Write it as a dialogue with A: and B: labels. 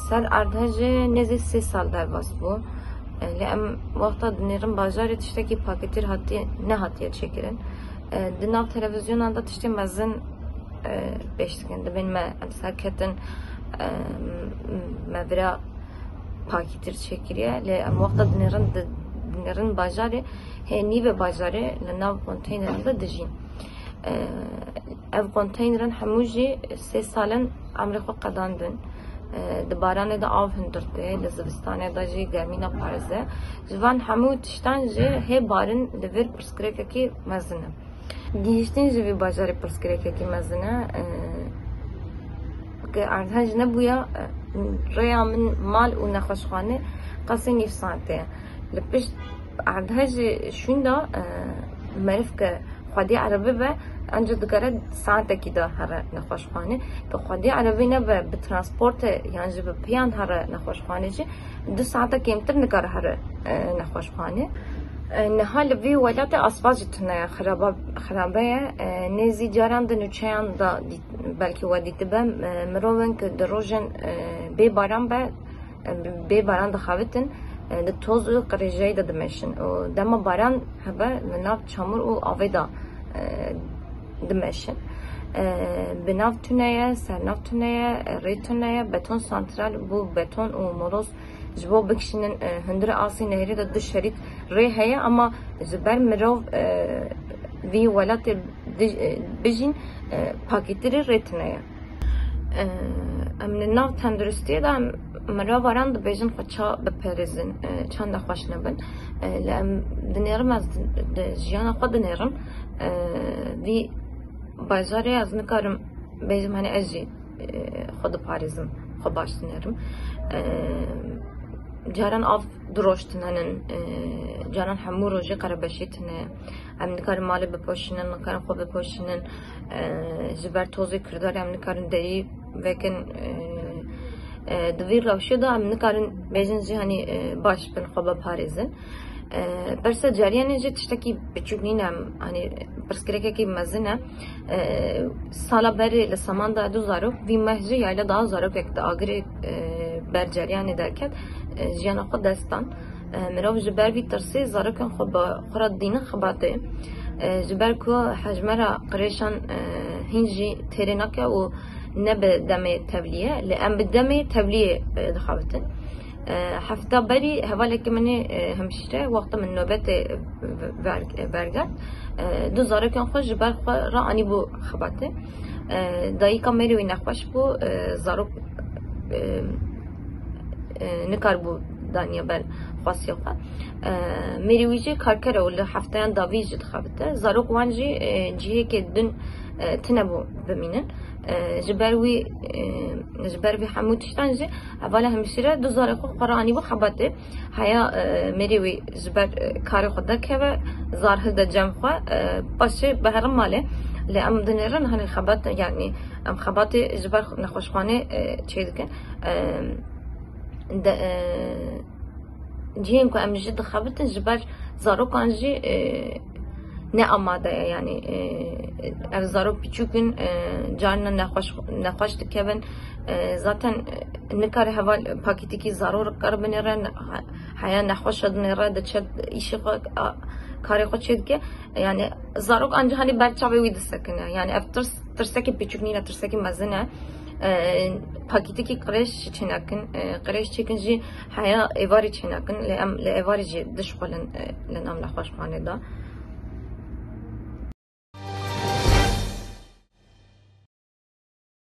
A: سر اردهج نزی 3 سال در باس بو لام وقتا دنیرم بازار تشتکی پاکتیر هاتی نه هاتیه چکرن دناو تلویزیون anda تشتی مزن beştiken de benim saketin mevra pakitir çekiriyor. Le vaqta dinirin bajarı heni ve bajarı le nav konteynerinde dijin. Ev konteynerin hamuji 3 salın Amerika qadandın. Dibarane de av hindırdı. Le zivistane da ji germina Paris'e. Jivan hamu tiştan ji he barın devir preskreki mezine. Gihiştin ji vi bajarı preskreki mezine. Ke ardhaj ne buya raya min mal u nakhashkhane qasi nifsate. Le pish ardhaj şunda marif ke خودی عربی و انجا دکاره ساعت کی ده هر نخوشخانه که خودی عربی نه به ترانسپورت یعنی به پیان هر نخوشخانه چی 2 ساعت کمتر نکاره هر نخوشخانه نهال وی ولات اسواج تنه خرابه نزی جاران دنوچیان دا بلکه ودیت به مروون که دروژن به باران دخاوتن de toz u qirejey de dimeşin o dema baran hebe nav çamur u aveda dimeşin binav tüneye sernav tüneye re tüneye beton santral bu beton u moloz jbo bekşinin hindire asi nehri de du şerit re heye ama ziber mirov vi welat bijin paketleri re tüneye امن ناو تندرستی دام مرا وارند بیشتر خچا بپرزن چند خوش نبن لام دنیرم از جیان خود دنیرم وی بازاری از نکارم بیشتر من ازی خود پارزم خود باش دنیرم جاران آف دروشتنن جاران همو روزی قربشیتنه ام نکارم مالی بپوشینن نکارم خود بپوشینن جبر توزی کرداری ام نکارم دری وکن دویر روشی دا ام نکارن بیشتر جهانی باش بن خوب پارزن برس جریان جت تشتکی بچونینم hani برسکرکی کی مزنه سالا بری لسمان دا 2000 وی مهجی یایلا daha zarok ekte agri بر جریان درکت جیان خود دستان مراو جبر بی ترسی زارکن خود خورد دینه خباته جبر کو حجمرا قریشان هنجی تریناکه و نب دمه تبلیه لام بدمه تبلیه دخاوتن هفته بری حواله که منی همشته وقت من نوبت برگرد 2000 کن خوش جبر خود را آنی بو خباته دایی کامری و نخواش بو زارک نکار بو دانیا بر خاصی خوا مریویجی کارکره ولی هفتهان داویج دخابته زاروک وانجی جیه که دن تنبو بمینن جبروی حمود شتانجی اولا همشیره 2000 خو قرآنی بو خباته هیا مریوی جبر کاری خود که و زاره د جمع خوا باشه به هر ماله لام دنیرن هنی خبات یعنی ام خبات جبر نخوشخانه چی دکن جیم که امروز دخابت جبر زاروکانجی نه آماده یعنی از زاروک پیچوکن جان نخواش دکن zaten نکاره حوال پاکتی کی ضرور کار بنیرن حیا نخواش دنیره دچت ایشی کاری خود چید که یعنی زاروک آنجا هنی برچاوی وید سکنه یعنی افترس ترسکی پیچوکنی نه ترسکی مزنه پاکتی کی قریش چنکن قریش چکن جی حیا ایواری چنکن لام ایواری جی دشقلن لنام نخواش خانه دا